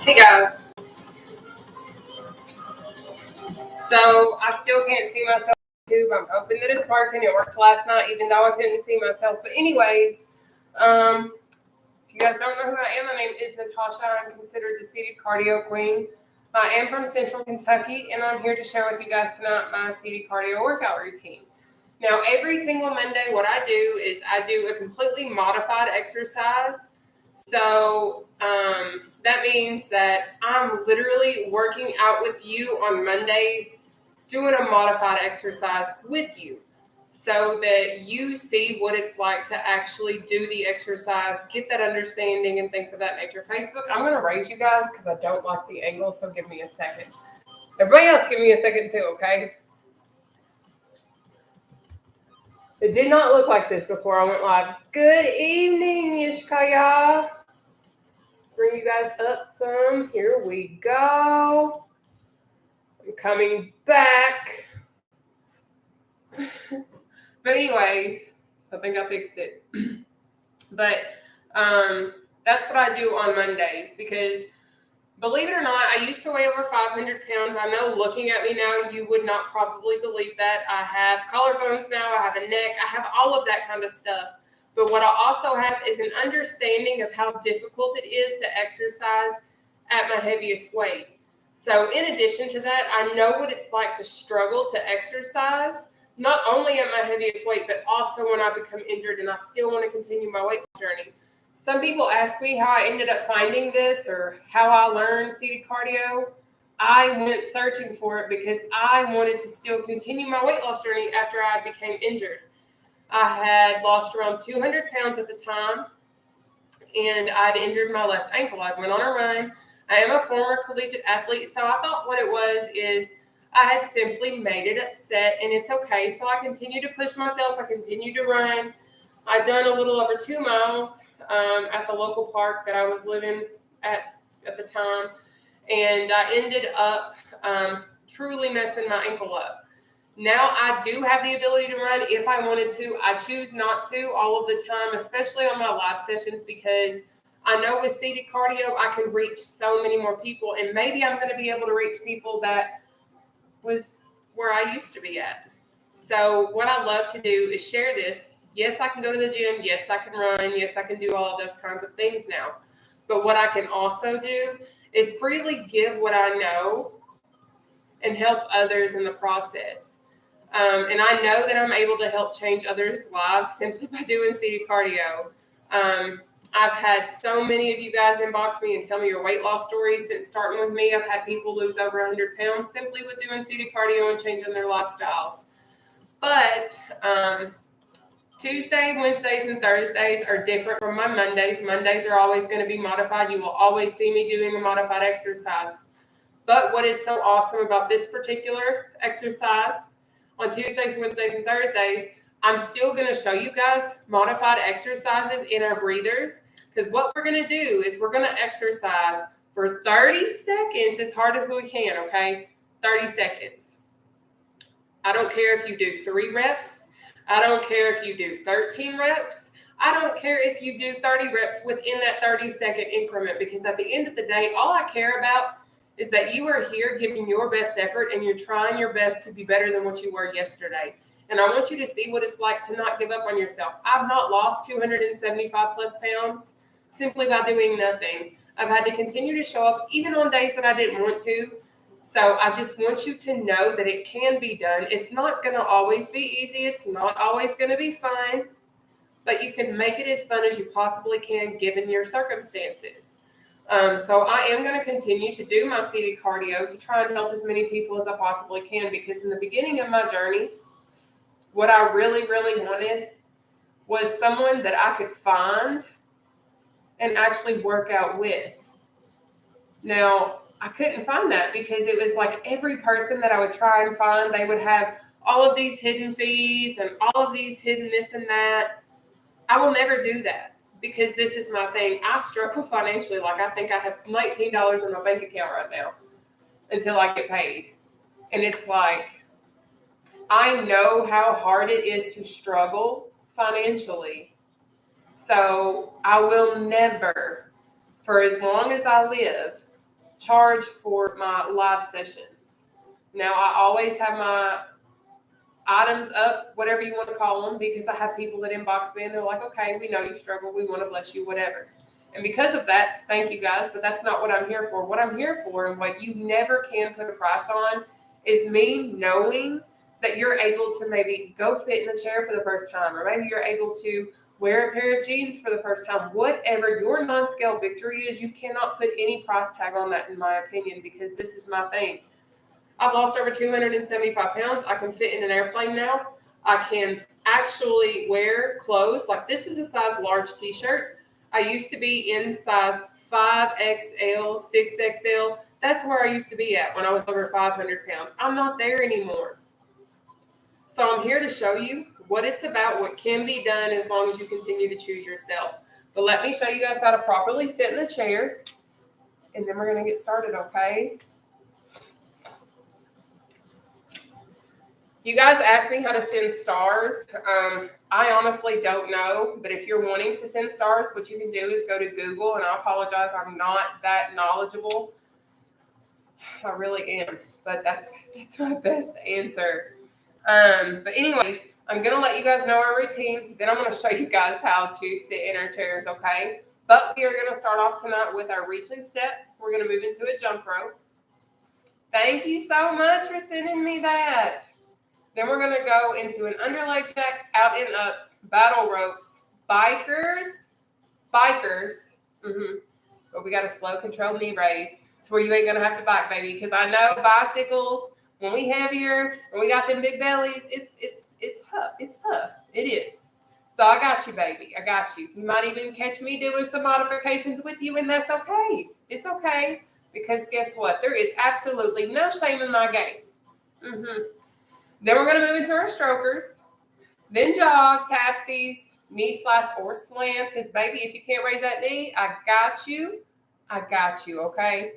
Hey guys, so I still can't see myself on YouTube. I'm hoping that it's working. It worked last night, even though I couldn't see myself. But anyways, if you guys don't know who I am, my name is Nataushia. I'm considered the seated cardio queen. I am from Central Kentucky, and I'm here to share with you guys tonight my seated cardio workout routine. Now, every single Monday, what I do is I do a completely modified exercise. So that means that I'm literally working out with you on Mondays, doing a modified exercise with you so that you see what it's like to actually do the exercise, get that understanding and things of that nature. Facebook, I'm going to raise you guys because I don't like the angle, so give me a second. Everybody else, give me a second too, okay? It did not look like this before I went live. Good evening, Yishkaya. Bring you guys up some. Here we go. I'm coming back. But anyways, I think I fixed it. But that's what I do on Mondays because believe it or not, I used to weigh over 500 pounds. I know looking at me now, you would not probably believe that. I have collarbones now. I have a neck. I have all of that kind of stuff. But what I also have is an understanding of how difficult it is to exercise at my heaviest weight. So in addition to that, I know what it's like to struggle to exercise, not only at my heaviest weight, but also when I become injured and I still want to continue my weight journey. Some people ask me how I ended up finding this or how I learned seated cardio. I went searching for it because I wanted to still continue my weight loss journey after I became injured. I had lost around 200 pounds at the time, and I'd injured my left ankle. I went on a run. I am a former collegiate athlete, so I thought what it was is I had simply made it upset, and it's okay. So I continued to push myself. I continued to run. I'd done a little over 2 miles at the local park that I was living at the time, and I ended up truly messing my ankle up. Now I do have the ability to run if I wanted to. I choose not to all of the time, especially on my live sessions, because I know with seated cardio, I can reach so many more people, and maybe I'm going to be able to reach people that was where I used to be at. So what I love to do is share this. Yes, I can go to the gym. Yes, I can run. Yes, I can do all of those kinds of things now. But what I can also do is freely give what I know and help others in the process. And I know that I'm able to help change others' lives simply by doing seated cardio. I've had so many of you guys inbox me and tell me your weight loss stories since starting with me. I've had people lose over 100 pounds simply with doing seated cardio and changing their lifestyles. But Tuesday, Wednesdays, and Thursdays are different from my Mondays. Mondays are always going to be modified. You will always see me doing a modified exercise. But what is so awesome about this particular exercise, on Tuesdays, Wednesdays, and Thursdays, I'm still going to show you guys modified exercises in our breathers, because what we're going to do is we're going to exercise for 30 seconds as hard as we can, okay? 30 seconds. I don't care if you do 3 reps. I don't care if you do 13 reps. I don't care if you do 30 reps within that 30-second increment, because at the end of the day, all I care about is that you are here giving your best effort and you're trying your best to be better than what you were yesterday. And I want you to see what it's like to not give up on yourself. I've not lost 275 plus pounds simply by doing nothing. I've had to continue to show up even on days that I didn't want to. So I just want you to know that it can be done. It's not going to always be easy. It's not always going to be fun, but you can make it as fun as you possibly can given your circumstances. So I am going to continue to do my seated cardio to try and help as many people as I possibly can, because in the beginning of my journey, what I really, really wanted was someone that I could find and actually work out with. Now, I couldn't find that because it was like every person that I would try and find, they would have all of these hidden fees and all of these hidden this and that. I will never do that because this is my thing. I struggle financially. Like I think I have $19 in my bank account right now until I get paid. And it's like, I know how hard it is to struggle financially. So I will never, for as long as I live, charge for my live sessions. Now, I always have my items up, whatever you want to call them, because I have people that inbox me and they're like, okay, we know you struggle. We want to bless you, whatever. And because of that, thank you guys, but that's not what I'm here for. What I'm here for and what you never can put a price on is me knowing that you're able to maybe go fit in a chair for the first time, or maybe you're able to wear a pair of jeans for the first time. Whatever your non-scale victory is, you cannot put any price tag on that, in my opinion, because this is my thing. I've lost over 275 pounds. I can fit in an airplane now. I can actually wear clothes. Like this is a size large t-shirt. I used to be in size 5XL, 6XL. That's where I used to be at when I was over 500 pounds. I'm not there anymore. So I'm here to show you what it's about, what can be done as long as you continue to choose yourself. But let me show you guys how to properly sit in the chair, and then we're going to get started, okay? You guys asked me how to send stars. I honestly don't know, but if you're wanting to send stars, what you can do is go to Google, and I apologize, I'm not that knowledgeable. I really am, but that's my best answer. But anyways, I'm going to let you guys know our routine. Then I'm going to show you guys how to sit in our chairs, okay? But we are going to start off tonight with our reach and step. We're going to move into a jump rope. Thank you so much for sending me that. Then we're going to go into an underleg jack, out and ups, battle ropes, bikers. But we got a slow, controlled knee raise to where you ain't going to have to bike, baby. Because I know bicycles, when we heavier and we got them big bellies, it's tough. It's tough. It is. So I got you, baby. I got you. You might even catch me doing some modifications with you, and that's okay. It's okay. Because guess what? There is absolutely no shame in my game. Then we're going to move into our strokers. Then jog, tapsies, knee slice, or slam. Because, baby, if you can't raise that knee, I got you. I got you, okay?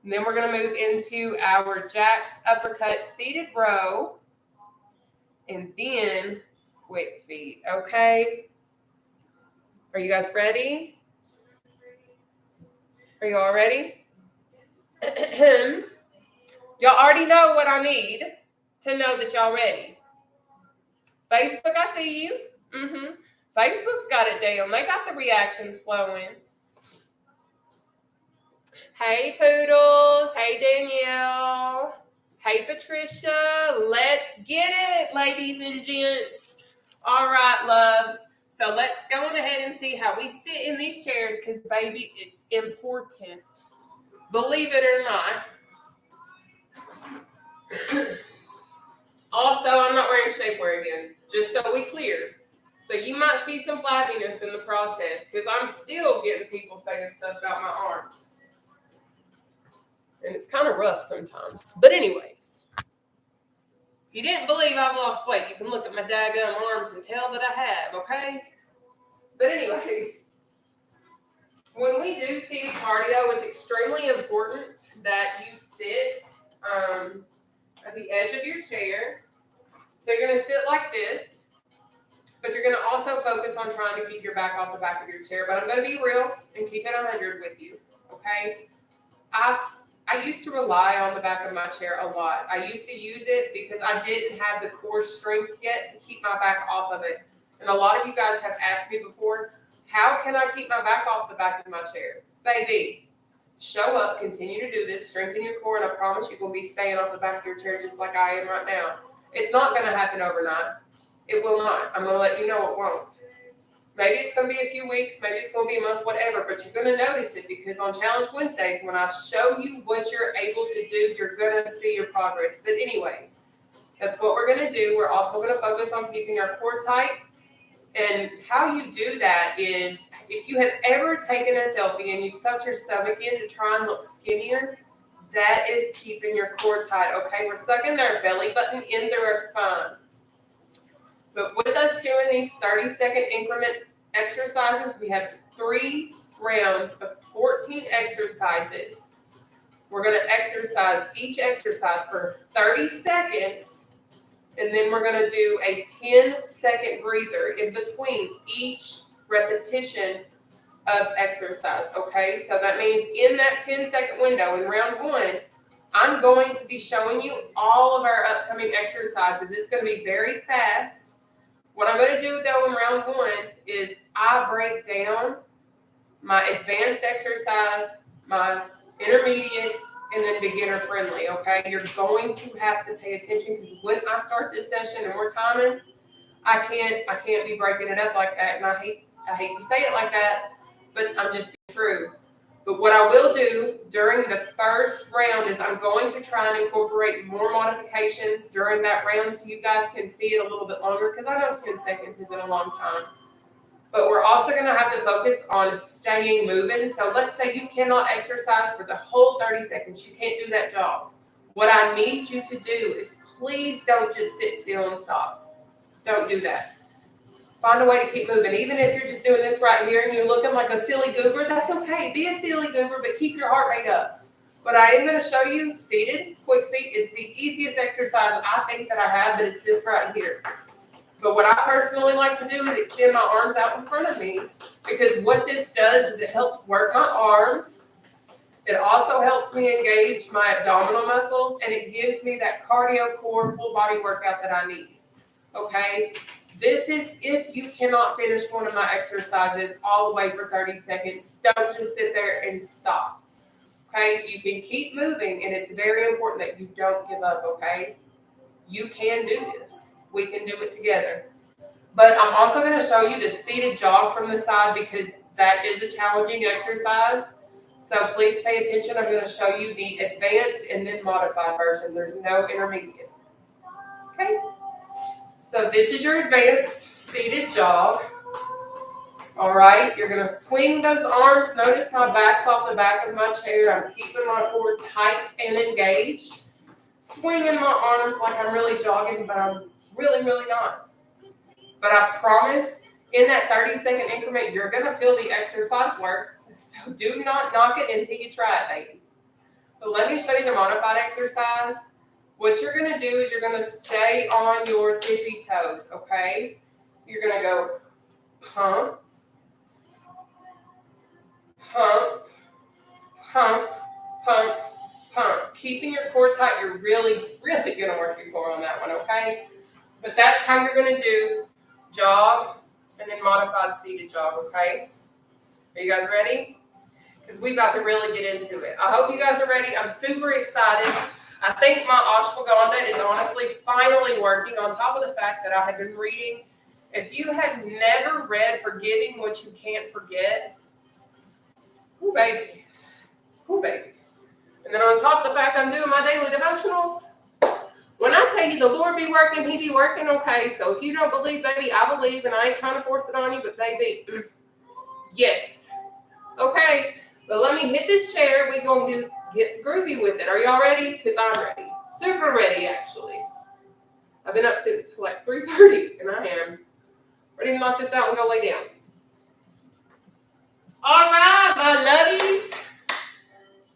And then we're going to move into our jacks, uppercut, seated row. And then quick feet, okay? Are you guys ready? Are you all ready? Y'all already know what I need to know that y'all ready. Facebook, I see you. Facebook's got it down. They got the reactions flowing. Hey, Poodles. Hey, Danielle. Hey, Patricia. Let's get it, ladies and gents. All right, loves. So let's go on ahead and see how we sit in these chairs because, baby, it's important. Believe it or not. Also, I'm not wearing shapewear again, just so we clear. So you might see some flabbiness in the process because I'm still getting people saying stuff about my arms. And it's kind of rough sometimes. But anyways, if you didn't believe I've lost weight, you can look at my daggum arms and tell that I have, okay? But anyways, when we do seated cardio, it's extremely important that you sit at the edge of your chair. So you're going to sit like this, but you're going to also focus on trying to keep your back off the back of your chair. But I'm going to be real and keep it 100 with you, okay? I used to rely on the back of my chair a lot. I used to use it because I didn't have the core strength yet to keep my back off of it. And a lot of you guys have asked me before, how can I keep my back off the back of my chair? Baby, show up, continue to do this, strengthen your core, and I promise you will be staying off the back of your chair just like I am right now. It's not going to happen overnight. It will not. I'm going to let you know it won't. Maybe it's going to be a few weeks, maybe it's going to be a month, whatever, but you're going to notice it because on Challenge Wednesdays, when I show you what you're able to do, you're going to see your progress. But anyways, that's what we're going to do. We're also going to focus on keeping our core tight And how you do that is, if you have ever taken a selfie and you've sucked your stomach in to try and look skinnier, that is keeping your core tight, okay? We're sucking our belly button in through our spine. But with us doing these 30-second increment exercises, we have 3 rounds of 14 exercises. We're going to exercise each exercise for 30 seconds, and then we're going to do a 10-second breather in between each repetition of exercise, okay? So that means in that 10-second window in round 1, I'm going to be showing you all of our upcoming exercises. It's going to be very fast. What I'm going to do, though, in round 1 is I break down my advanced exercise, my intermediate, and then beginner friendly, okay? You're going to have to pay attention, because when I start this session and we're timing, I can't be breaking it up like that. And I hate to say it like that, but I'm just being true. But what I will do during the first round is I'm going to try and incorporate more modifications during that round so you guys can see it a little bit longer, because I know 10 seconds isn't a long time. But we're also going to have to focus on staying moving. So let's say you cannot exercise for the whole 30 seconds. You can't do that jog. What I need you to do is please don't just sit still and stop. Don't do that. Find a way to keep moving. Even if you're just doing this right here and you're looking like a silly goober, that's okay. Be a silly goober, but keep your heart rate up. But I am going to show you seated quick feet. It's the easiest exercise I think that I have, but it's this right here. But what I personally like to do is extend my arms out in front of me, because what this does is it helps work my arms. It also helps me engage my abdominal muscles, and it gives me that cardio core full body workout that I need. Okay? This is if you cannot finish one of my exercises all the way for 30 seconds. Don't just sit there and stop. Okay? You can keep moving, and it's very important that you don't give up, okay? You can do this. We can do it together. But I'm also going to show you the seated jog from the side, because that is a challenging exercise. So please pay attention. I'm going to show you the advanced and then modified version. There's no intermediate. Okay? So this is your advanced seated jog. All right, you're going to swing those arms. Notice my back's off the back of my chair. I'm keeping my core tight and engaged. Swinging my arms like I'm really jogging, but I'm really not. But I promise, in that 30-second increment, you're going to feel the exercise works. So do not knock it until you try it, baby. But let me show you the modified exercise. What you're going to do is you're going to stay on your tippy toes, okay? You're going to go pump, pump, pump, pump, pump. Keeping your core tight, you're really going to work your core on that one, okay? But that's how you're going to do jog and then modified seated jog, okay? Are you guys ready? Because we're about to really get into it. I hope you guys are ready. I'm super excited. I think my ashwagandha is honestly finally working, on top of the fact that I have been reading. If you have never read Forgiving What You Can't Forget, ooh, baby. Ooh, baby. And then on top of the fact I'm doing my daily devotionals, when I tell you the Lord be working, he be working, okay? So if you don't believe, baby, I believe, and I ain't trying to force it on you, but baby, yes. Okay, but let me hit this chair. We're going to get groovy with it. Are y'all ready? Because I'm ready. Super ready, actually. I've been up since like 3:30, and I am ready to knock this out and go lay down. All right, my lovies.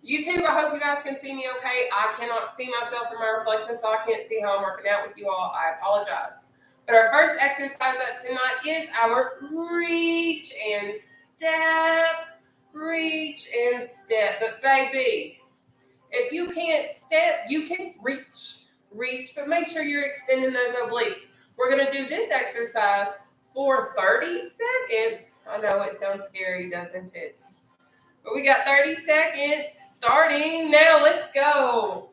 YouTube, I hope you guys can see me okay. I cannot see myself in my reflection, so I can't see how I'm working out with you all. I apologize. But our first exercise of tonight is our reach and step. Reach and step. But baby, if you can't step, you can reach, but make sure you're extending those obliques. We're going to do this exercise for 30 seconds. I know it sounds scary, doesn't it? But we got 30 seconds starting now. Let's go.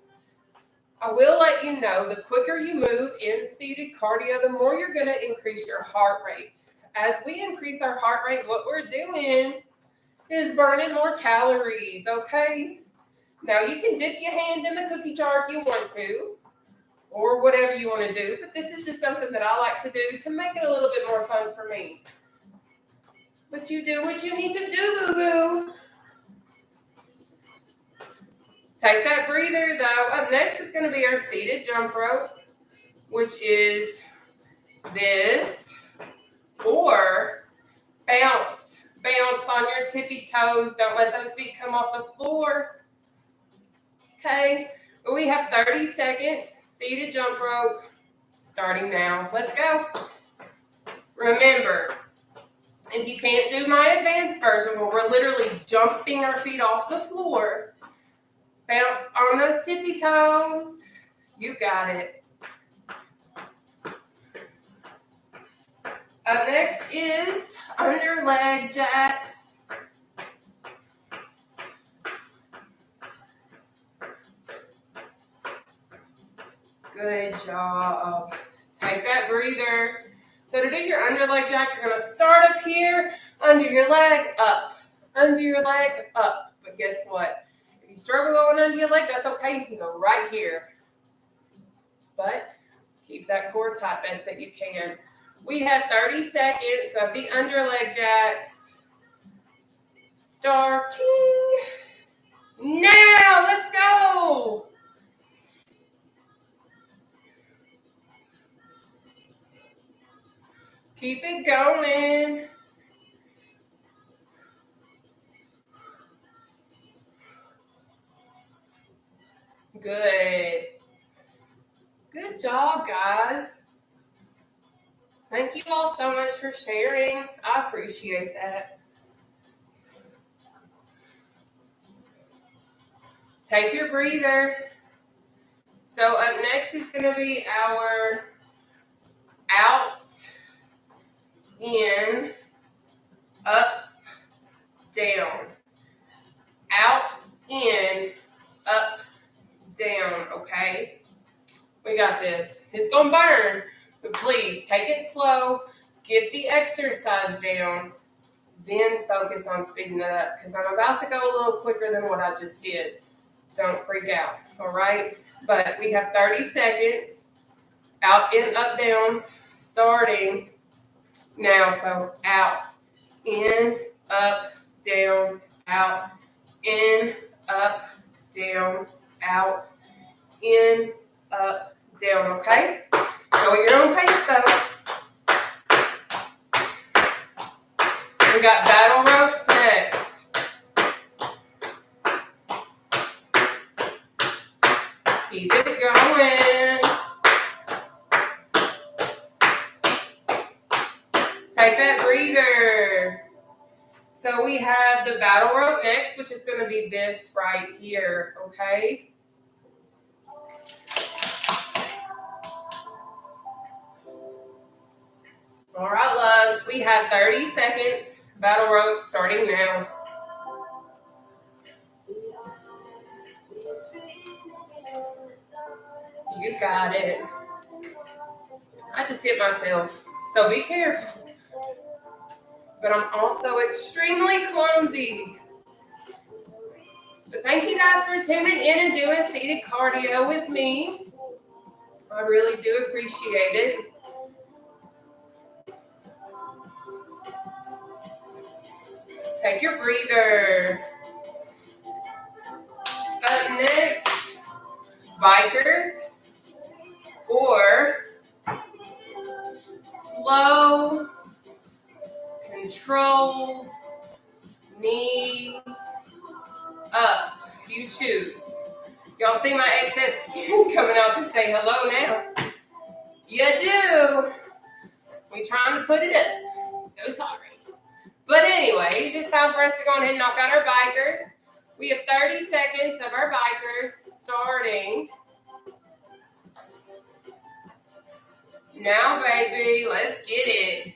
I will let you know, the quicker you move in seated cardio, the more you're going to increase your heart rate. As we increase our heart rate, what we're doing is burning more calories, okay? Now, you can dip your hand in the cookie jar if you want to. or whatever you want to do. But this is just something that I like to do to make it a little bit more fun for me. But you do what you need to do, boo-boo. Take that breather, though. Up next is going to be our seated jump rope, which is this, or bounce. Bounce on your tippy toes. Don't let those feet come off the floor. Okay, but we have 30 seconds. Seated jump rope, starting now. Let's go. Remember, if you can't do my advanced version where we're literally jumping our feet off the floor, bounce on those tippy toes. You got it. Up next is under leg jacks. Good job. Take that breather. So to do your under leg jack, you're going to start up here, under your leg, up. Under your leg, up. But guess what? If you struggle going under your leg, that's okay. You can go right here. But keep that core tight best that you can. We have 30 seconds of the under leg jacks. Starting now. Let's go. Keep it going. Good. Good job, guys. Thank you all so much for sharing. I appreciate that. Take your breather. So up next is going to be our out, in, up, down. Out, in, up, down, okay? We got this. It's going to burn, but please take it slow. Get the exercise down. Then focus on speeding it up because I'm about to go a little quicker than what I just did. Don't freak out, all right? But we have 30 seconds. Out, in, up, downs, starting now. So out, in, up, down, out, in, up, down, out, in, up, down, okay? Go at your own pace, though. We got battle ropes next. Keep it going. Take that breather. So we have the battle rope next, which is going to be this right here, okay? All right, loves, we have 30 seconds. Battle rope starting now. You got it. I just hit myself, so be careful. But I'm also extremely clumsy. But thank you guys for tuning in and doing seated cardio with me. I really do appreciate it. Take your breather. Up next, bikers or slow, controlled, knee up. You choose. Y'all see my excess skin coming out to say hello now? You do. We trying to put it up. So sorry. But anyways, it's time for us to go ahead and knock out our bikers. We have 30 seconds of our bikers starting now, baby. Let's get it.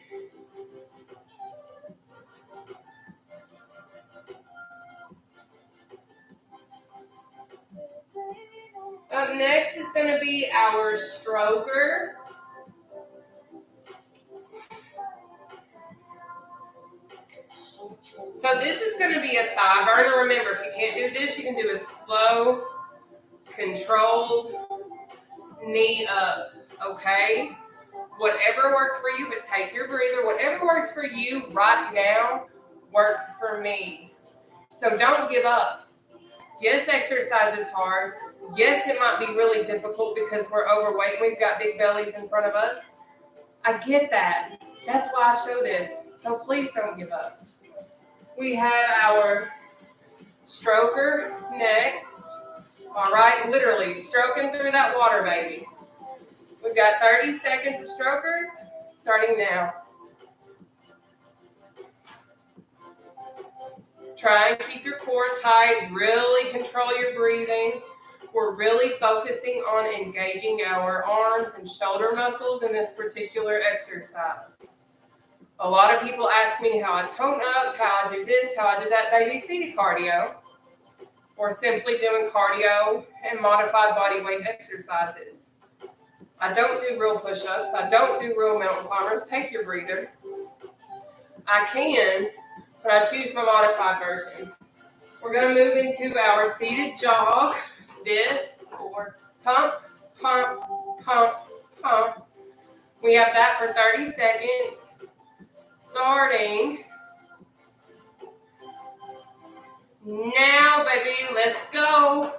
Up next is going to be our stroker. So this is going to be a thigh burner. Remember, if you can't do this, you can do a slow, controlled knee up, okay? Whatever works for you, but take your breather. Whatever works for you right now works for me. So don't give up. Yes, exercise is hard. Yes, it might be really difficult because we're overweight. We've got big bellies in front of us. I get that. That's why I show this. So please don't give up. We have our stroker next. All right, literally stroking through that water, baby. We've got 30 seconds of strokers starting now. Try and keep your core tight. Really control your breathing. We're really focusing on engaging our arms and shoulder muscles in this particular exercise. A lot of people ask me how I tone up, how I do this, how I do that. Baby, seated cardio, or simply doing cardio and modified body weight exercises. I don't do real push-ups. I don't do real mountain climbers. Take your breather. I can, but I choose my modified version. We're going to move into our seated jog, dips, or pump, pump, pump, pump. We have that for 30 seconds. Starting now, baby, let's go.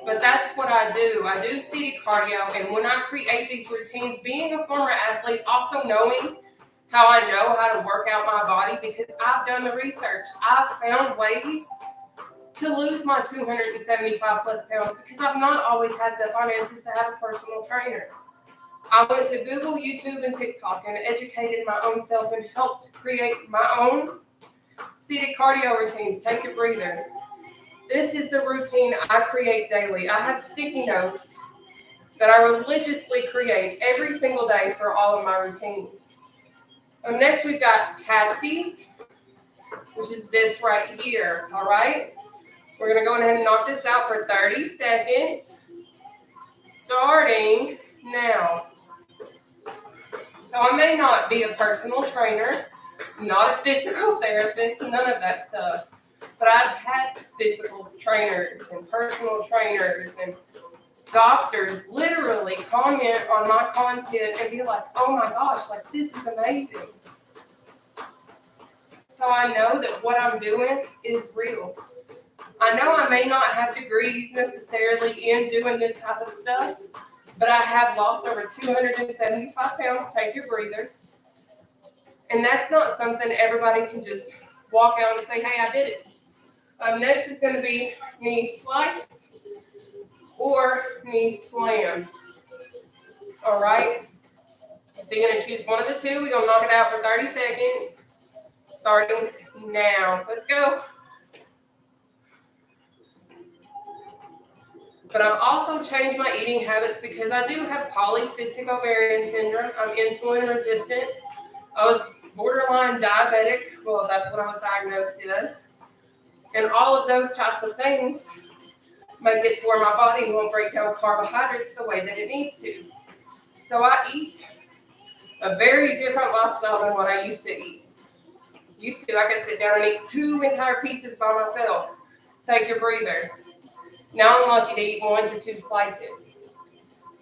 But that's what I do. I do seated cardio, and when I create these routines, being a former athlete, also knowing how I know how to work out my body because I've done the research. I've found ways to lose my 275 plus pounds because I've not always had the finances to have a personal trainer. I went to Google, YouTube, and TikTok and educated my own self and helped create my own seated cardio routines. Take a breather. This is the routine I create daily. I have sticky notes that I religiously create every single day for all of my routines. Next, we've got Tassies, which is this right here, all right? We're going to go ahead and knock this out for 30 seconds, starting now. So I may not be a personal trainer, not a physical therapist, none of that stuff, but I've had physical trainers and personal trainers and doctors literally comment on my content and be like, oh my gosh, like this is amazing. So I know that what I'm doing is real. I know I may not have degrees necessarily in doing this type of stuff, but I have lost over 275 pounds. Take your breather. And that's not something everybody can just walk out and say, hey, I did it. Next is going to be knee slice or knee slam. All right? So you're going to choose one of the two. We're going to knock it out for 30 seconds, starting now. Let's go. But I've also changed my eating habits because I do have polycystic ovarian syndrome. I'm insulin resistant. I was borderline diabetic. Well, that's what I was diagnosed as. And all of those types of things make it to where my body won't break down carbohydrates the way that it needs to. So I eat a very different lifestyle than what I used to eat. I could sit down and eat 2 entire pizzas by myself. Take your breather. Now I'm lucky to eat 1 to 2 slices.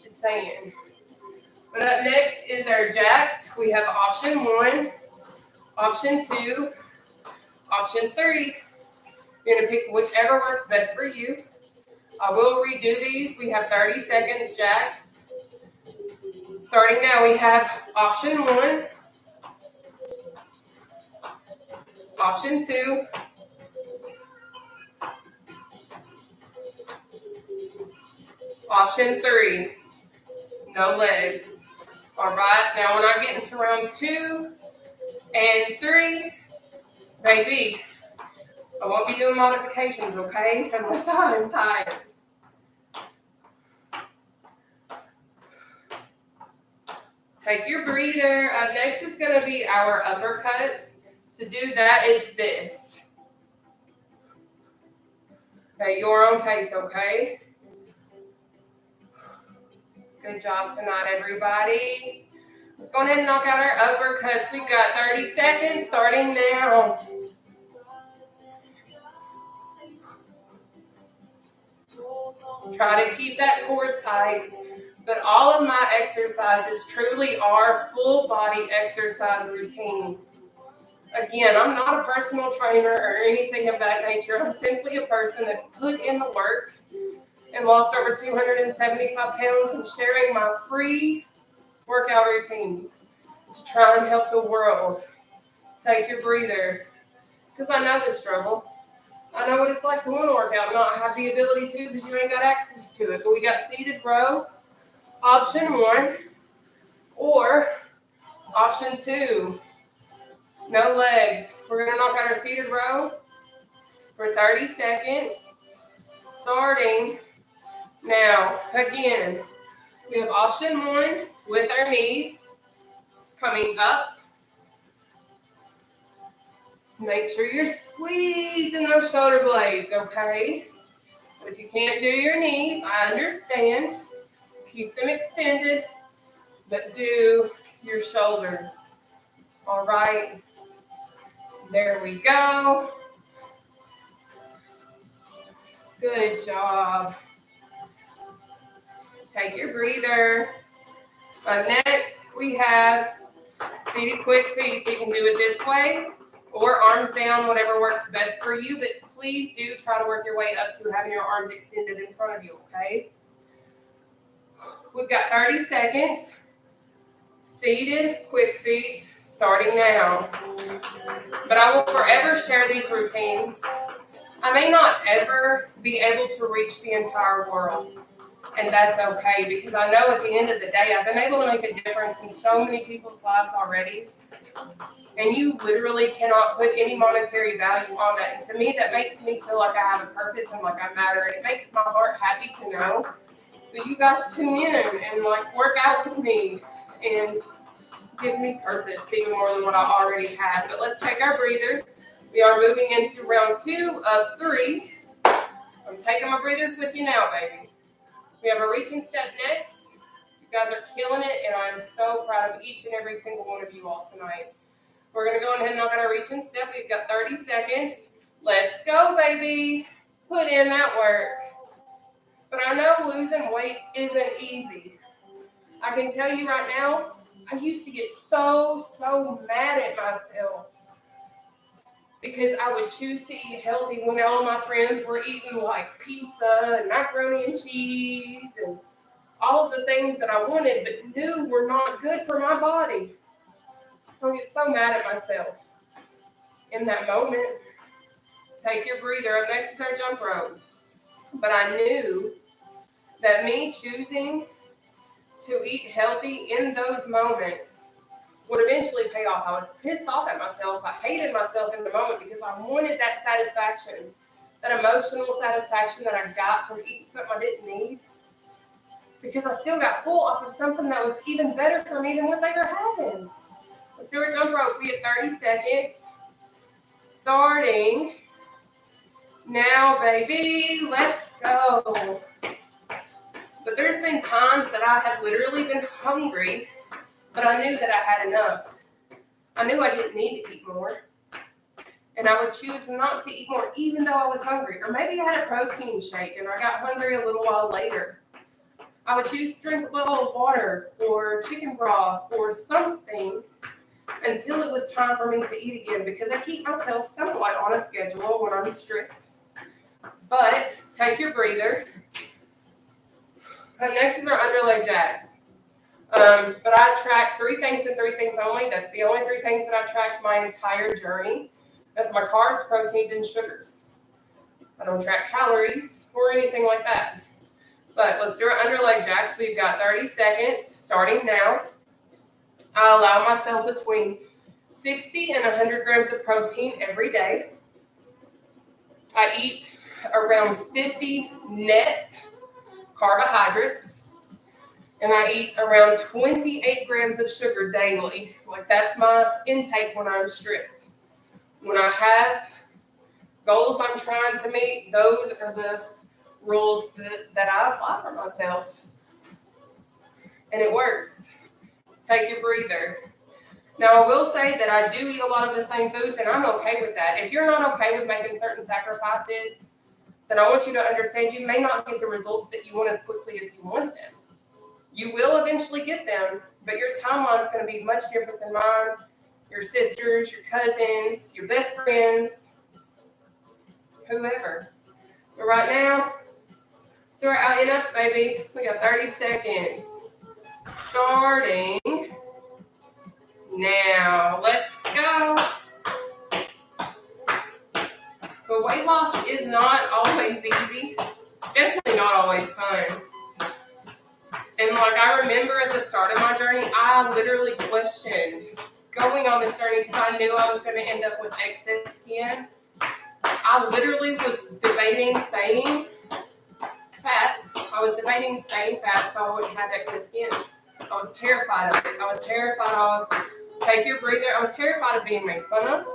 Just saying. But up next is our jacks. We have option 1, option 2, option 3. You're going to pick whichever works best for you. I will redo these. We have 30 seconds jacks. Starting now, we have option 1, option 2, option 3, no legs. All right, now when I get into round 2 and 3, baby, I won't be doing modifications, okay? Unless I'm tired. Take your breather. Up next is going to be our uppercuts. To do that, it's this. At your own pace, okay? Good job tonight, everybody. Let's go ahead and knock out our uppercuts. We've got 30 seconds starting now. Try to keep that core tight. But all of my exercises truly are full body exercise routines. Again, I'm not a personal trainer or anything of that nature. I'm simply a person that's put in the work and lost over 275 pounds and sharing my free workout routines to try and help the world. Take your breather. Because I know the struggle. I know what it's like to want to work out and not have the ability to because you ain't got access to it. But we got seated row, option 1, or option 2, no legs. We're going to knock out our seated row for 30 seconds, starting now. Again, we have option 1 with our knees coming up. Make sure you're squeezing those shoulder blades, okay? But if you can't do your knees, I understand. Keep them extended, but do your shoulders. All right. There we go. Good job. Take your breather. Next, we have seated quick feet. So you can do it this way or arms down, whatever works best for you. But please do try to work your way up to having your arms extended in front of you, okay? We've got 30 seconds. Seated quick feet starting now. But I will forever share these routines. I may not ever be able to reach the entire world. And that's okay, because I know at the end of the day, I've been able to make a difference in so many people's lives already. And you literally cannot put any monetary value on that. And to me, that makes me feel like I have a purpose and like I matter. And it makes my heart happy to know that you guys tune in and like work out with me and give me purpose even more than what I already have. But let's take our breathers. We are moving into round 2 of 3. I'm taking my breathers with you now, baby. We have a reaching step next. You guys are killing it, and I'm so proud of each and every single one of you all tonight. We're going to go ahead and knock out our reaching step. We've got 30 seconds. Let's go, baby. Put in that work. But I know losing weight isn't easy. I can tell you right now, I used to get so mad at myself because I would choose to eat healthy when all my friends were eating like pizza and macaroni and cheese and all of the things that I wanted but knew were not good for my body. I get so mad at myself in that moment. Take your breather. Up next is our jump rope. But I knew that me choosing to eat healthy in those moments would eventually pay off. I was pissed off at myself. I hated myself in the moment because I wanted that satisfaction, that emotional satisfaction that I got from eating something I didn't need. Because I still got full off of something that was even better for me than what they were having. Let's do our jump rope. We have 30 seconds. Starting now, baby. Let's go. But there's been times that I have literally been hungry, but I knew that I had enough. I knew I didn't need to eat more. And I would choose not to eat more even though I was hungry. Or maybe I had a protein shake and I got hungry a little while later. I would choose to drink a bottle of water or chicken broth or something until it was time for me to eat again because I keep myself somewhat on a schedule when I'm strict. But take your breather. Next is our underleg jacks. But I track 3 things and 3 things only. That's the only 3 things that I've tracked my entire journey. That's my carbs, proteins, and sugars. I don't track calories or anything like that. But let's do our underleg jacks. We've got 30 seconds starting now. I allow myself between 60 and 100 grams of protein every day. I eat around 50 net carbohydrates, and I eat around 28 grams of sugar daily. Like that's my intake when I'm strict. When I have goals I'm trying to meet, those are the rules that I apply for myself. And it works. Take your breather. Now, I will say that I do eat a lot of the same foods, and I'm okay with that. If you're not okay with making certain sacrifices, then I want you to understand you may not get the results that you want as quickly as you want them. You will eventually get them, but your timeline is going to be much different than mine, your sisters, your cousins, your best friends, whoever. But right now, so we're out enough, baby. We got 30 seconds. Starting now. Let's go. But weight loss is not always easy. It's definitely not always fun. And like I remember at the start of my journey, I literally questioned going on this journey because I knew I was going to end up with excess skin. I literally was debating staying fat. I was debating staying fat so I wouldn't have excess skin. I was terrified of it. I was terrified of take your breather. I was terrified of being made fun of.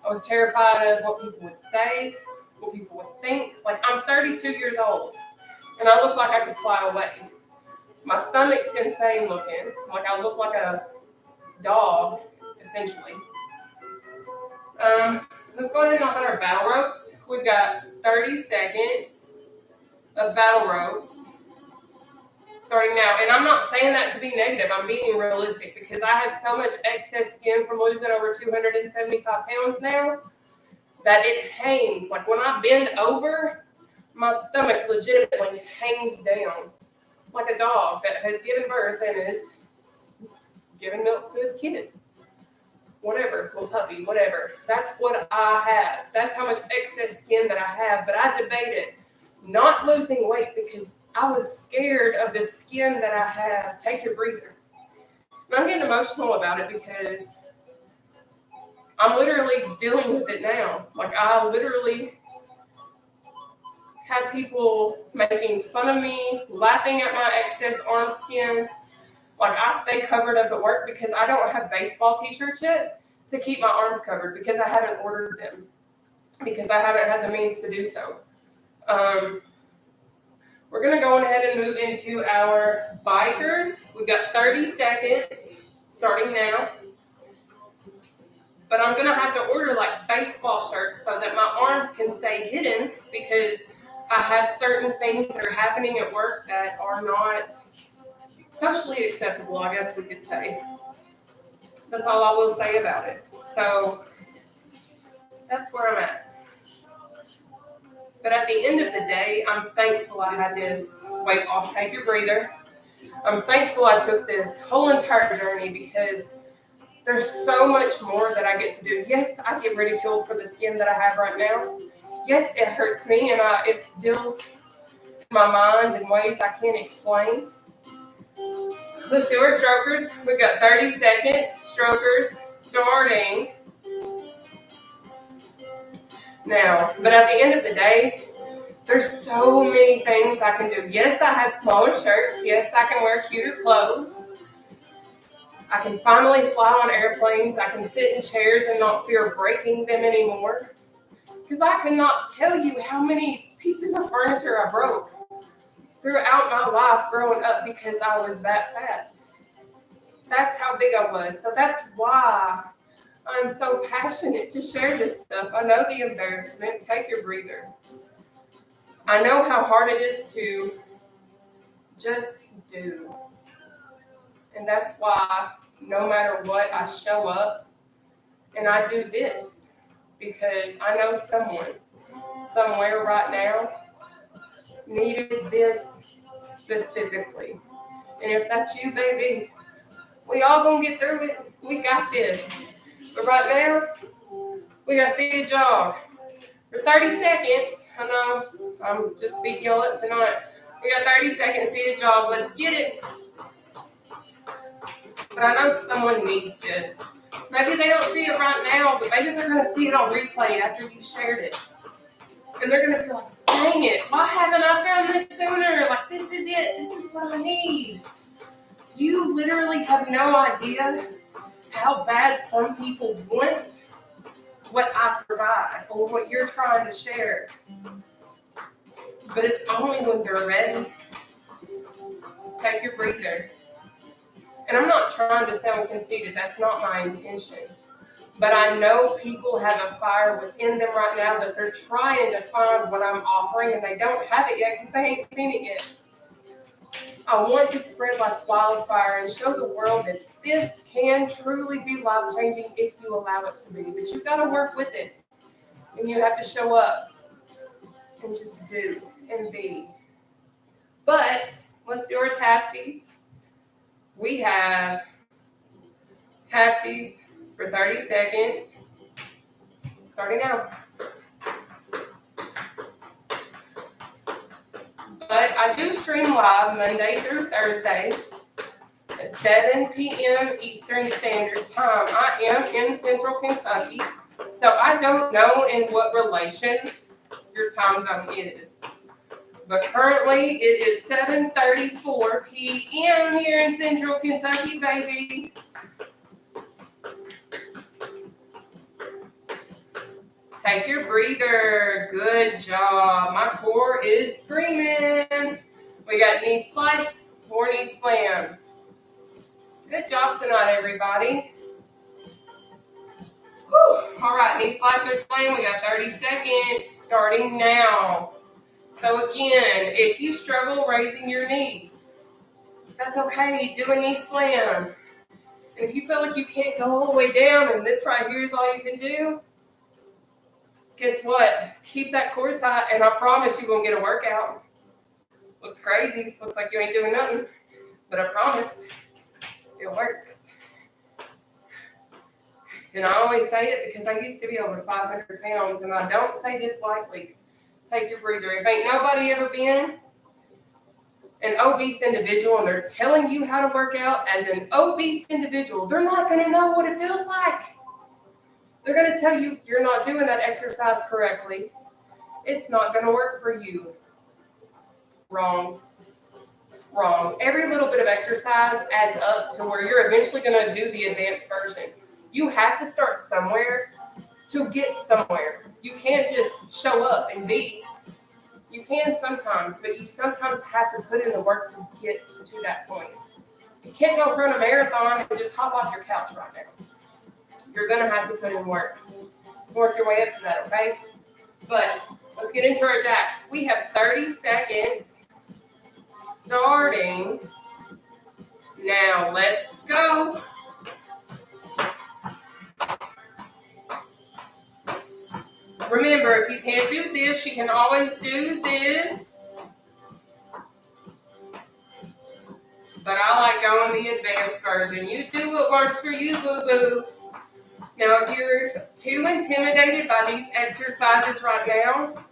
I was terrified of what people would say, what people would think. Like, I'm 32 years old, and I look like I could fly away. My stomach's insane looking. Like, I look like a dog, essentially. Let's go ahead and knock out our battle ropes. We've got 30 seconds of battle ropes starting now. And I'm not saying that to be negative. I'm being realistic because I have so much excess skin from losing over 275 pounds now that it hangs. Like when I bend over, my stomach legitimately hangs down like a dog that has given birth and is giving milk to his kid. Whatever, little puppy, whatever. That's what I have. That's how much excess skin that I have. But I debated not losing weight because I was scared of the skin that I have. Take your breather. And I'm getting emotional about it because I'm literally dealing with it now. Like, I literally have people making fun of me, laughing at my excess arm skin. Like, I stay covered up at work because I don't have baseball t-shirts yet to keep my arms covered because I haven't ordered them, because I haven't had the means to do so. We're going to go ahead and move into our bikers. We've got 30 seconds starting now. But I'm going to have to order like baseball shirts so that my arms can stay hidden because I have certain things that are happening at work that are not socially acceptable, I guess we could say. That's all I will say about it. So that's where I'm at. But at the end of the day, I'm thankful I had this weight loss. Take your breather. I'm thankful I took this whole entire journey because there's so much more that I get to do. Yes, I get ridiculed for the skin that I have right now. Yes, it hurts me and it deals in my mind in ways I can't explain. Let's do our strokers. We've got 30 seconds. Strokers starting now. But at the end of the day, there's so many things I can do. Yes, I have smaller shirts. Yes, I can wear cuter clothes. I can finally fly on airplanes. I can sit in chairs and not fear breaking them anymore. Because I cannot tell you how many pieces of furniture I broke throughout my life growing up because I was that fat. That's how big I was. So that's why I'm so passionate to share this stuff. I know the embarrassment. Take your breather. I know how hard it is to just do. And that's why no matter what, I show up and I do this because I know someone somewhere right now needed this specifically. And if that's you, baby, we all gonna get through it. We got this. But right now, we got to see a jog. For 30 seconds, I know I'm just beating y'all up tonight. We got 30 seconds to see the jog. Let's get it. But I know someone needs this. Maybe they don't see it right now, but maybe they're going to see it on replay after you shared it. And they're going to be like, dang it, why haven't I found this sooner? Like, this is it. This is what I need. You literally have no idea how bad some people want what I provide or what you're trying to share. But it's only when they're ready. Take your breather. And I'm not trying to sound conceited. That's not my intention. But I know people have a fire within them right now that they're trying to find what I'm offering, and they don't have it yet because they ain't seen it yet. I want to spread like wildfire and show the world that this can truly be life-changing if you allow it to be. But you got to work with it, and you have to show up and just do and be. But let's do our tapsies. We have tapsies for 30 seconds, starting now. But I do stream live Monday through Thursday at 7 p.m. Eastern Standard Time. I am in Central Kentucky, so I don't know in what relation your time zone is. But currently, it is 7:34 p.m. here in Central Kentucky, baby. Take your breather. Good job. My core is screaming. We got knee slice or knee slam. Good job tonight, everybody. Whew. All right, knee slice or slam. We got 30 seconds starting now. So again, if you struggle raising your knee, that's okay. Do a knee slam. And if you feel like you can't go all the way down and this right here is all you can do, guess what? Keep that core tight, and I promise you're going to get a workout. Looks crazy. Looks like you ain't doing nothing. But I promise it works. And I always say it because I used to be over 500 pounds, and I don't say this lightly. Take your breather. If ain't nobody ever been an obese individual and they're telling you how to work out as an obese individual, they're not going to know what it feels like. They're going to tell you you're not doing that exercise correctly. It's not going to work for you. Wrong. Wrong. Every little bit of exercise adds up to where you're eventually going to do the advanced version. You have to start somewhere to get somewhere. You can't just show up and be. You can sometimes, but you sometimes have to put in the work to get to that point. You can't go run a marathon and just hop off your couch right now. You're going to have to put in work. Work your way up to that, okay? But let's get into our jacks. We have 30 seconds starting now. Let's go. Remember, if you can't do this, you can always do this. But I like going the advanced version. You do what works for you, boo-boo. Now, if you're too intimidated by these exercises right now,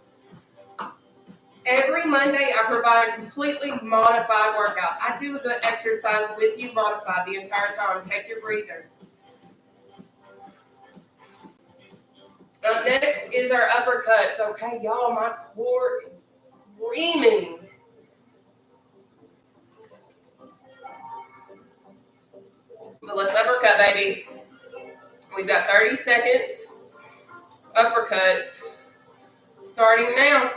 every Monday I provide a completely modified workout. I do the exercise with you modified the entire time. Take your breather. Up next is our uppercuts. Okay, y'all, my core is screaming. But let's uppercut, baby. We've got 30 seconds. Uppercuts. Starting now.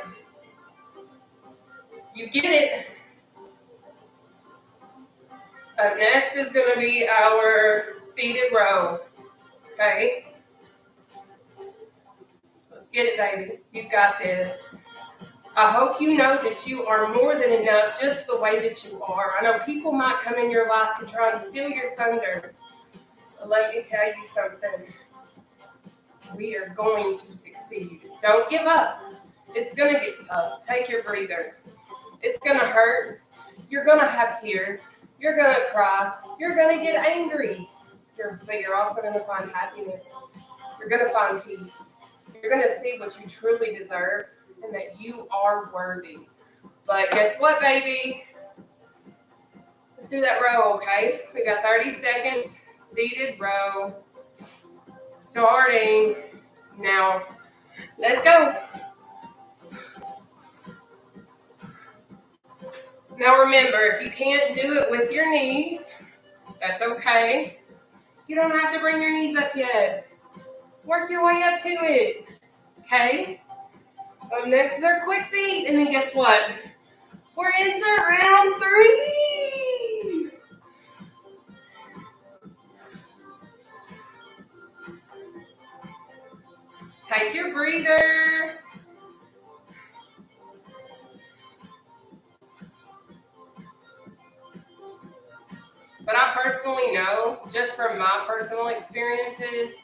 You get it. Up next is going to be our seated row. Okay? Let's get it, baby. You got this. I hope you know that you are more than enough just the way that you are. I know people might come in your life and try and steal your thunder. But let me tell you something. We are going to succeed. Don't give up. It's going to get tough. Take your breather. It's going to hurt. You're going to have tears. You're going to cry. You're going to get angry. But you're also going to find happiness. You're going to find peace. You're going to see what you truly deserve and that you are worthy. But guess what, baby? Let's do that row, okay? We got 30 seconds. Seated row. Starting now. Let's go. Now remember, if you can't do it with your knees, that's okay. You don't have to bring your knees up yet. Work your way up to it. Okay? Up next is our quick feet. And then guess what? We're into round 3. Take your breather. But I personally know, just from my personal experiences,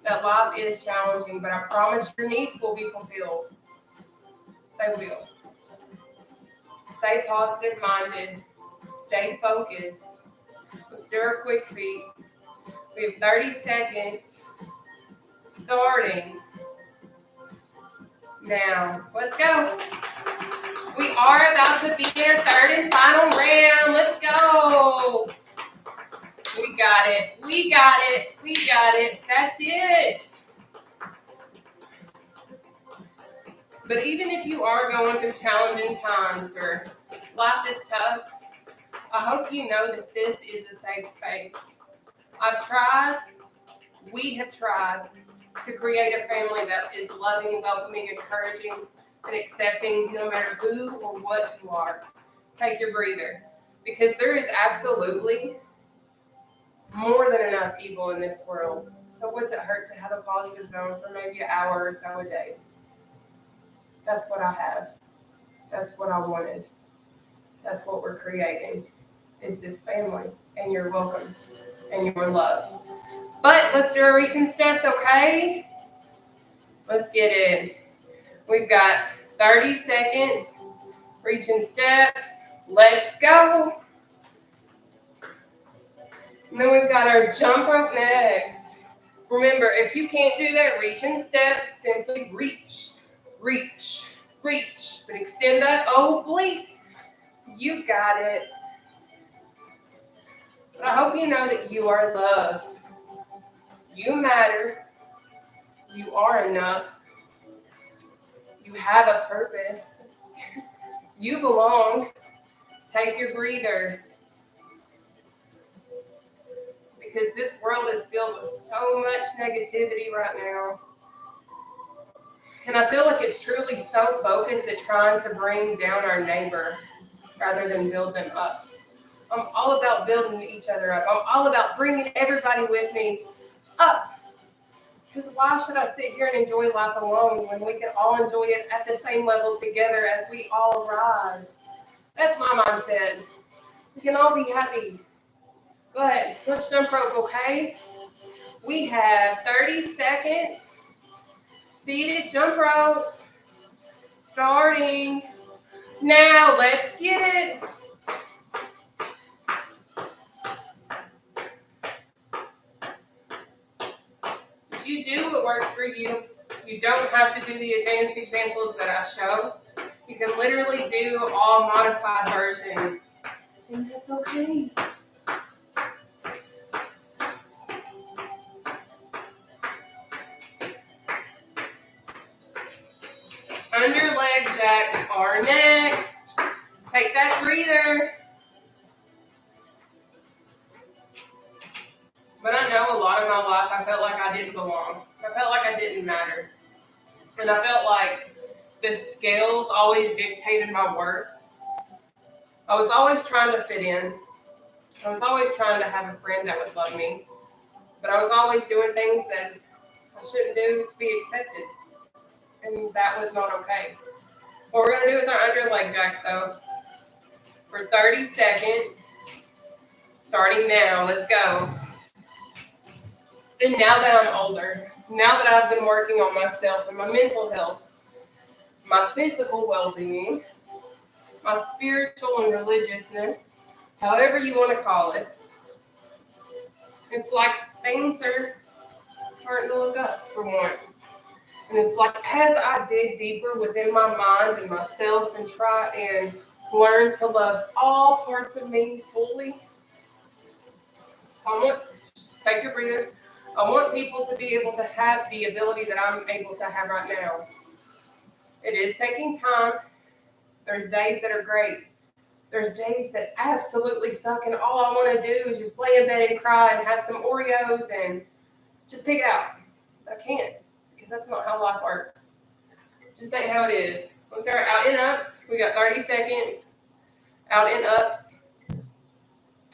that life is challenging, but I promise your needs will be fulfilled. They will. Stay positive minded. Stay focused. Let's do our quick feet. We have 30 seconds starting now. Let's go. We are about to begin our third and final round. Let's go. We got it. We got it. We got it. That's it. But even if you are going through challenging times or life is tough, I hope you know that this is a safe space. I've tried, we have tried to create a family that is loving, welcoming, encouraging, and accepting no matter who or what you are. Take your breather. Because there is absolutely more than enough evil in this world. So what's it hurt to have a positive zone for maybe an hour or so a day? That's what I have. That's what I wanted. That's what we're creating, is this family. And you're welcome. And you're loved. But let's do our reaching steps, okay? Let's get in. We've got 30 seconds. Reaching step. Let's go. And then we've got our jump rope next. Remember, if you can't do that reaching step, simply reach, reach, reach. But extend that oblique. You got it. But I hope you know that you are loved. You matter. You are enough. You have a purpose. You belong. Take your breather. Because this world is filled with so much negativity right now. And I feel like it's truly so focused at trying to bring down our neighbor rather than build them up. I'm all about building each other up. I'm all about bringing everybody with me up. Because why should I sit here and enjoy life alone when we can all enjoy it at the same level together as we all rise? That's my mindset. We can all be happy. Go ahead. Let's jump rope, okay? We have 30 seconds. Seated jump rope. Starting now. Let's get it. You do what works for you. You don't have to do the advanced examples that I show. You can literally do all modified versions. And that's okay. Under leg jacks are next. Take that breather. But I know a lot of my life I felt like I didn't belong. I felt like I didn't matter. And I felt like the scales always dictated my worth. I was always trying to fit in. I was always trying to have a friend that would love me. But I was always doing things that I shouldn't do to be accepted. And that was not okay. What we're going to do is our under leg jacks though. For 30 seconds. Starting now. Let's go. And now that I'm older, now that I've been working on myself and my mental health, my physical well-being, my spiritual and religiousness, however you want to call it, it's like things are starting to look up for once. And it's like as I dig deeper within my mind and myself and try and learn to love all parts of me fully, take your breather. I want people to be able to have the ability that I'm able to have right now. It is taking time. There's days that are great. There's days that absolutely suck, and all I want to do is just lay in bed and cry and have some Oreos and just pig out. But I can't, because that's not how life works. Just ain't how it is. Let's start out and ups. We got 30 seconds. Out and ups.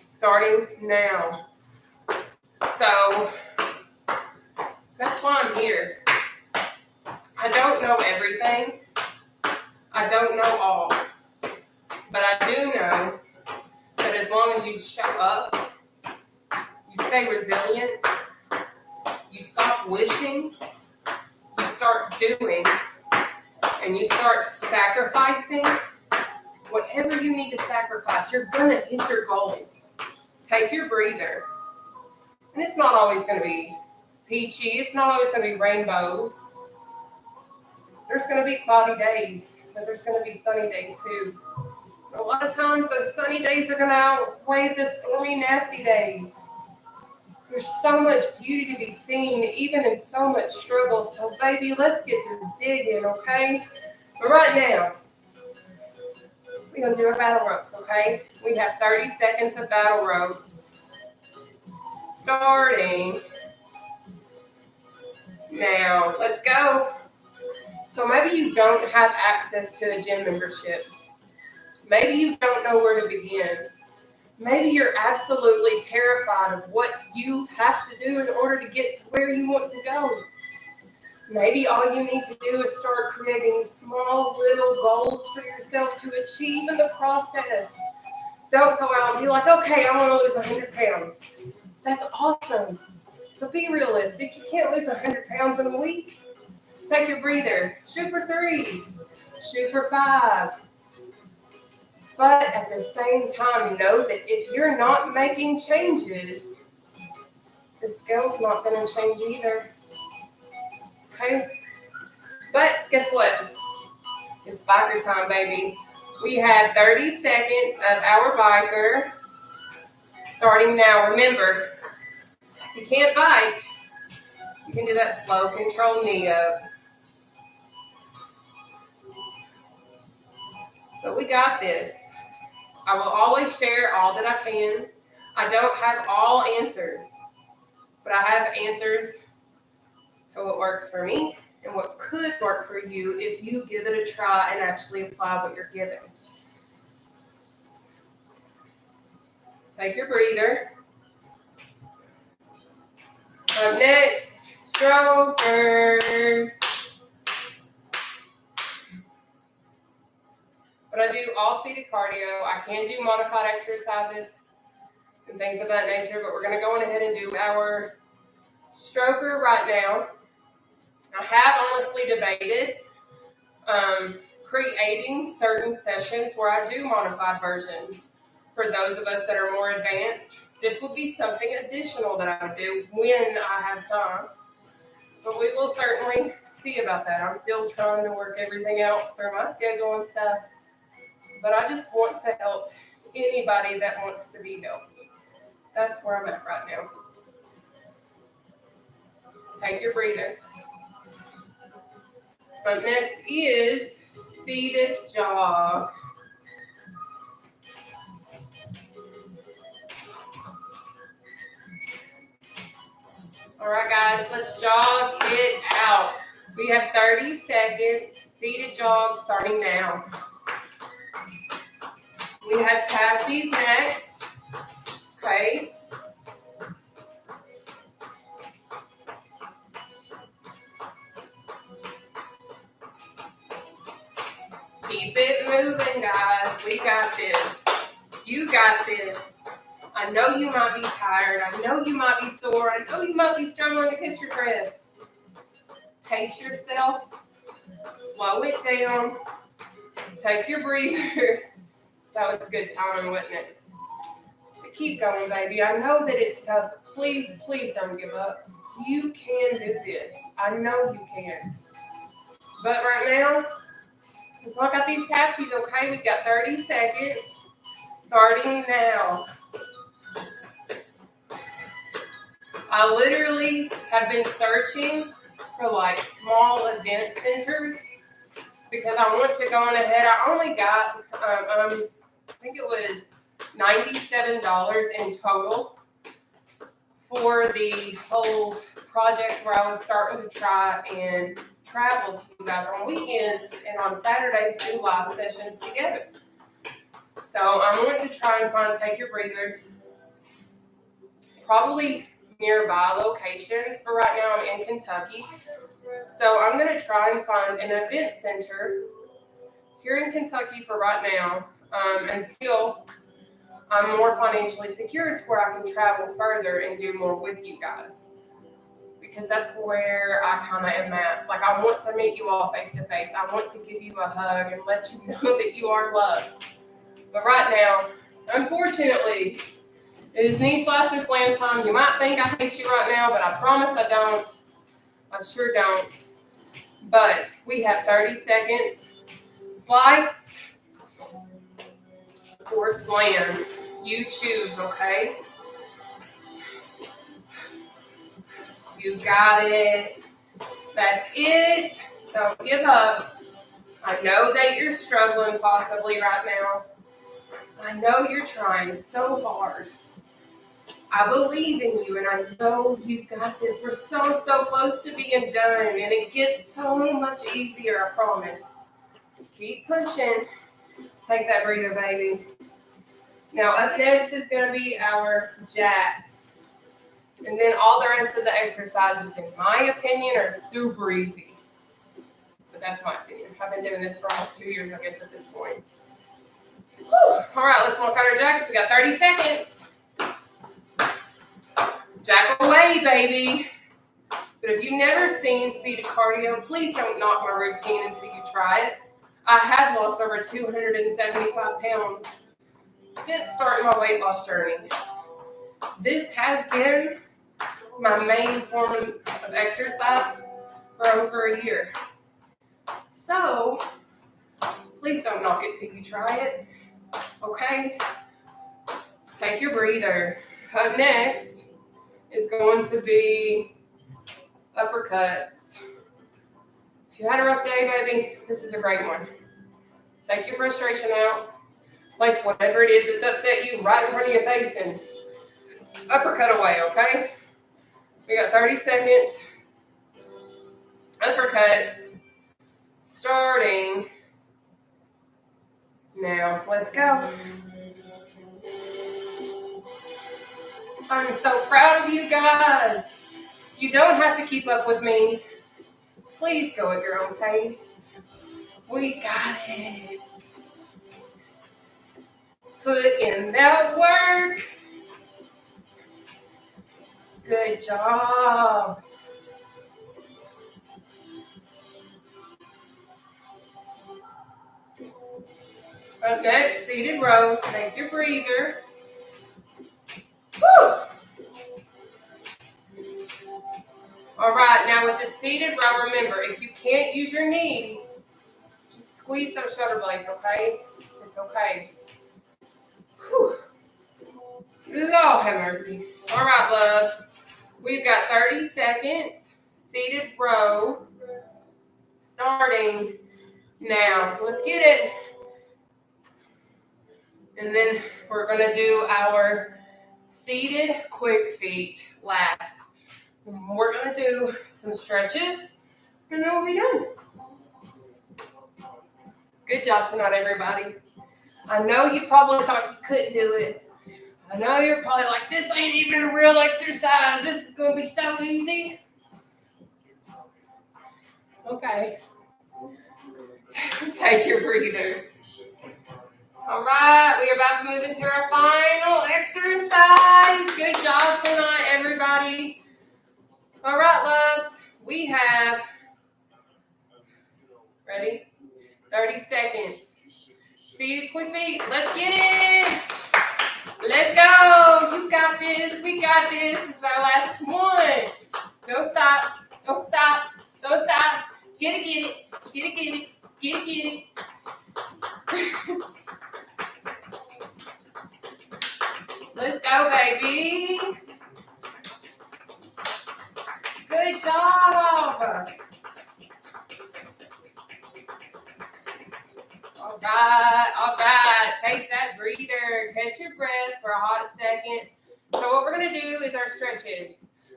Starting now. So that's why I'm here. know everything. I don't know all. But I do know that as long as you show up, you stay resilient, you stop wishing, you start doing, and you start sacrificing, whatever you need to sacrifice, you're going to hit your goals. Take your breather. And it's not always going to be peachy. It's not always going to be rainbows. There's going to be cloudy days, but there's going to be sunny days too. A lot of times those sunny days are going to outweigh the stormy, nasty days. There's so much beauty to be seen, even in so much struggle. So, baby, let's get to digging, okay? But right now, we're going to do our battle ropes, okay? We have 30 seconds of battle ropes. Starting now. Let's go. So maybe you don't have access to a gym membership. Maybe you don't know where to begin. Maybe you're absolutely terrified of what you have to do in order to get to where you want to go. Maybe all you need to do is start creating small little goals for yourself to achieve in the process. Don't go out and be like, okay, I want to lose 100 pounds. That's awesome. But be realistic. You can't lose 100 pounds in a week. Take your breather. Shoot for 3. Shoot for 5. But at the same time, know that if you're not making changes, the scale's not going to change either. Okay? But guess what? It's biker time, baby. We have 30 seconds of our biker starting now. Remember, if you can't bike, you can do that slow control knee up. But we got this. I will always share all that I can. I don't have all answers, but I have answers to what works for me and what could work for you if you give it a try and actually apply what you're given. Take your breather. Up next, strokers. But I do all seated cardio. I can do modified exercises and things of that nature, but we're going to go on ahead and do our stroker right now. I have honestly debated creating certain sessions where I do modified versions for those of us that are more advanced. This would be something additional that I would do when I have time, but we will certainly see about that. I'm still trying to work everything out through my schedule and stuff. But I just want to help anybody that wants to be helped. That's where I'm at right now. Take your breather. Up next is seated jog. All right, guys, let's jog it out. We have 30 seconds. Seated jog starting now. We have taxis next. Okay. Keep it moving, guys. We got this. You got this. I know you might be tired. I know you might be sore. I know you might be struggling to catch your breath. Pace yourself. Slow it down. Take your breather. That was good timing, wasn't it? But keep going, baby. I know that it's tough. Please, please don't give up. You can do this. I know you can. But right now, let's look at these taxis, okay? We've got 30 seconds. Starting now. I literally have been searching for like small event centers because I want to go on ahead. I only got, I think it was $97 in total for the whole project where I was starting to try and travel to you guys on weekends and on Saturdays do live sessions together. So I'm going to try and find Take Your Breather. Probably nearby locations. For right now, I'm in Kentucky. So I'm going to try and find an event center here in Kentucky for right now until I'm more financially secure to where I can travel further and do more with you guys. Because that's where I kind of am at. Like, I want to meet you all face to face. I want to give you a hug and let you know that you are loved. But right now, unfortunately, it is knee slicer slam time. You might think I hate you right now, but I promise I don't. I sure don't. But we have 30 seconds. Slice or slam. You choose, okay? You got it. That's it. Don't give up. I know that you're struggling possibly right now. I know you're trying so hard. I believe in you, and I know you've got this. We're so close to being done, and it gets so much easier, I promise. Keep pushing. Take that breather, baby. Now, up next is going to be our jacks. And then all the rest of the exercises, in my opinion, are super easy. But that's my opinion. I've been doing this for almost 2 years, I guess, at this point. Whew. All right, let's walk out our jacks. We got 30 seconds. Jack away, baby. But if you've never seen seated cardio, please don't knock my routine until you try it. I have lost over 275 pounds since starting my weight loss journey. This has been my main form of exercise for over a year. So, please don't knock it till you try it, okay? Take your breather. Up next is going to be uppercuts. If you had a rough day, baby, this is a great one. Take your frustration out. Place whatever it is that's upset you right in front of your face and uppercut away, okay? We got 30 seconds. Uppercuts. Starting now. Let's go. I'm so proud of you guys. You don't have to keep up with me. Please go at your own pace. We got it. Put in that work. Good job. Up next, seated row. Take your breather. Woo! All right, now with the seated row, remember, if you can't use your knees, just squeeze those shoulder blades, okay? It's okay. Whew. Lord have mercy. All right, loves. We've got 30 seconds. Seated row. Starting now. Let's get it. And then we're going to do our seated quick feet last. We're going to do some stretches, and then we'll be done. Good job tonight, everybody. I know you probably thought you couldn't do it. I know you're probably like, this ain't even a real exercise. This is going to be so easy. Okay. Take your breather. All right, we are about to move into our final exercise. Good job tonight, everybody. All right, loves, we have, ready? 30 seconds. Seated quick feet. Let's get it. Let's go. You got this. We got this. This is our last one. Don't stop. Don't stop. Don't stop. Get it, get it. Get it, get it. Get it, get it. Let's go, baby. Good job. All right. Take that breather. Catch your breath for a hot second. So what we're going to do is our stretches.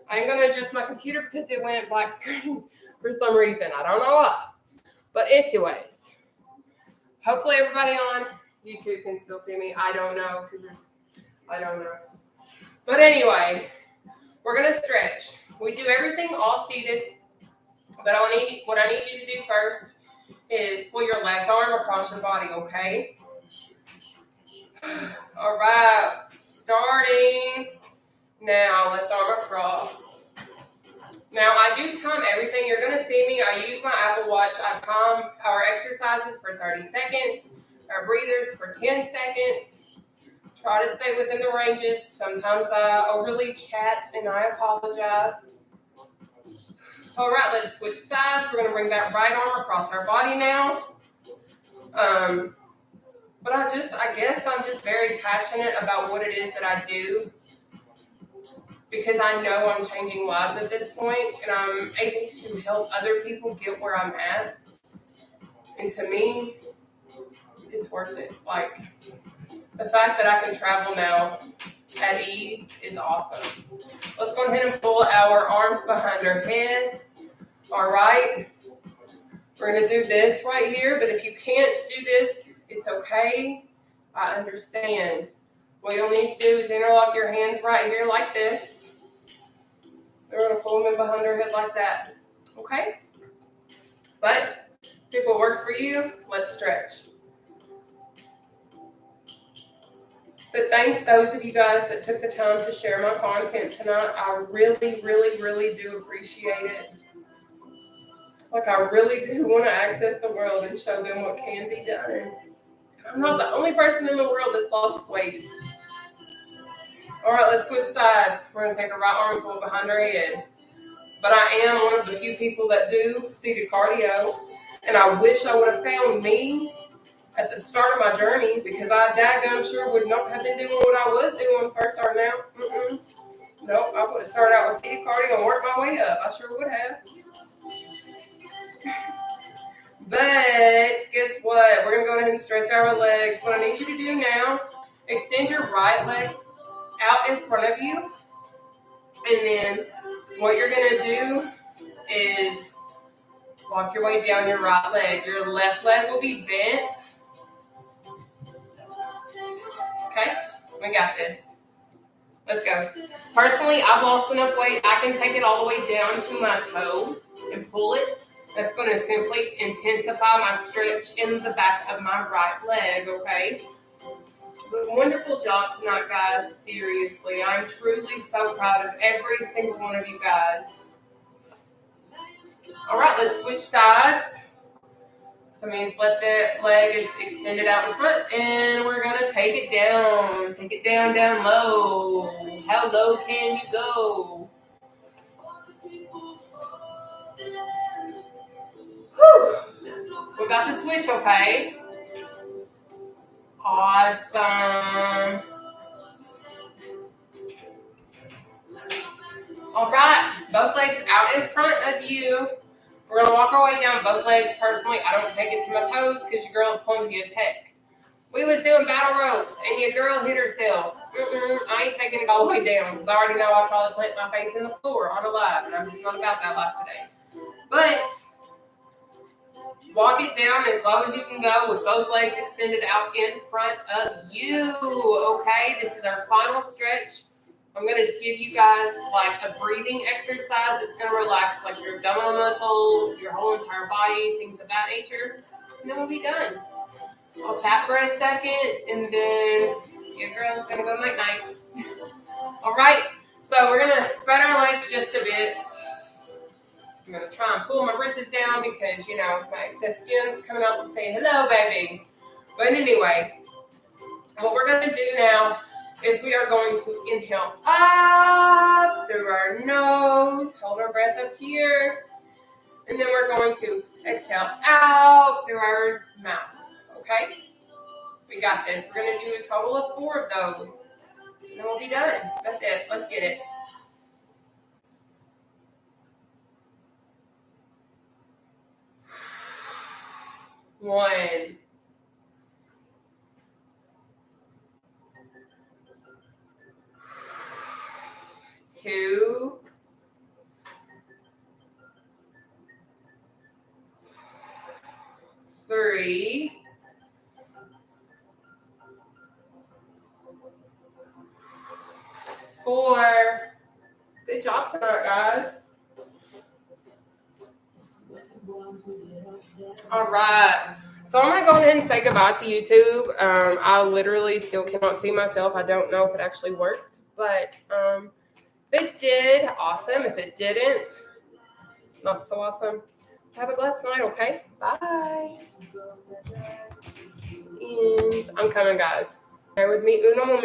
I'm going to adjust my computer because it went black screen for some reason. I don't know why. But anyways, hopefully everybody on YouTube can still see me. I don't know because I don't know. But anyway, we're going to stretch. We do everything all seated, but what I need you to do first is pull your left arm across your body, okay? All right, starting now, left arm across. Now, I do time everything. You're going to see me. I use my Apple Watch. I time our exercises for 30 seconds, our breathers for 10 seconds. Try to stay within the ranges. Sometimes I overly chat, and I apologize. All right, let's switch sides. We're going to bring that right arm across our body now. But I guess I'm just very passionate about what it is that I do, because I know I'm changing lives at this point, and I'm able to help other people get where I'm at. And to me, it's worth it. Like, the fact that I can travel now at ease is awesome. Let's go ahead and pull our arms behind our head. All right. We're going to do this right here, but if you can't do this, it's okay. I understand. What you'll need to do is interlock your hands right here like this. We're going to pull them in behind our head like that. Okay? But if what works for you, let's stretch. But thank those of you guys that took the time to share my content tonight. I really, really, really do appreciate it. Like, I really do want to access the world and show them what can be done. I'm not the only person in the world that's lost weight. All right, let's switch sides. We're going to take our right arm and pull behind our head. But I am one of the few people that do seated cardio. And I wish I would have found me at the start of my journey, because I daggum sure would not have been doing what I was doing when I first started out. Nope, I would have started out with seated cardio and worked my way up. I sure would have. But guess what? We're going to go ahead and stretch our legs. What I need you to do now, extend your right leg out in front of you. And then what you're going to do is walk your way down your right leg. Your left leg will be bent. Okay? We got this. Let's go. Personally, I've lost enough weight, I can take it all the way down to my toe and pull it. That's going to simply intensify my stretch in the back of my right leg, okay? But wonderful job tonight, guys. Seriously, I'm truly so proud of every single one of you guys. All right, let's switch sides. So that means left leg is extended out in front, and we're going to take it down. Take it down, down low. How low can you go? Whew. We're about to switch, okay? Awesome. All right, both legs out in front of you. We're going to walk our way down both legs. Personally, I don't take it to my toes because your girl's clumsy as heck. We was doing battle ropes, and your girl hit herself. I ain't taking it all the way down, because I already know I'll probably plant my face in the floor on a live, and I'm just not about that life today. But walk it down as low as you can go with both legs extended out in front of you. Okay, this is our final stretch. I'm going to give you guys like a breathing exercise. It's going to relax like your abdominal muscles, your whole entire body, things of that nature. And then we'll be done. I'll tap for a second, and then your girl's going to go night-night. All right, so we're going to spread our legs just a bit. I'm going to try and pull my britches down because, you know, my excess skin is coming out to say hello, baby. But anyway, what we're going to do now is we are going to inhale up through our nose, hold our breath up here, and then we're going to exhale out through our mouth, okay? We got this. We're going to do a total of 4 of those, and then we'll be done. That's it. Let's get it. One. 2, 3, 4. Good lot tonight, guys. All right. So I'm going to go ahead and say goodbye to YouTube. I literally still cannot see myself. I don't know if it actually worked. But if it did, awesome. If it didn't, not so awesome. Have a blessed night, okay? Bye. And I'm coming, guys. Bear with me. Uno momento.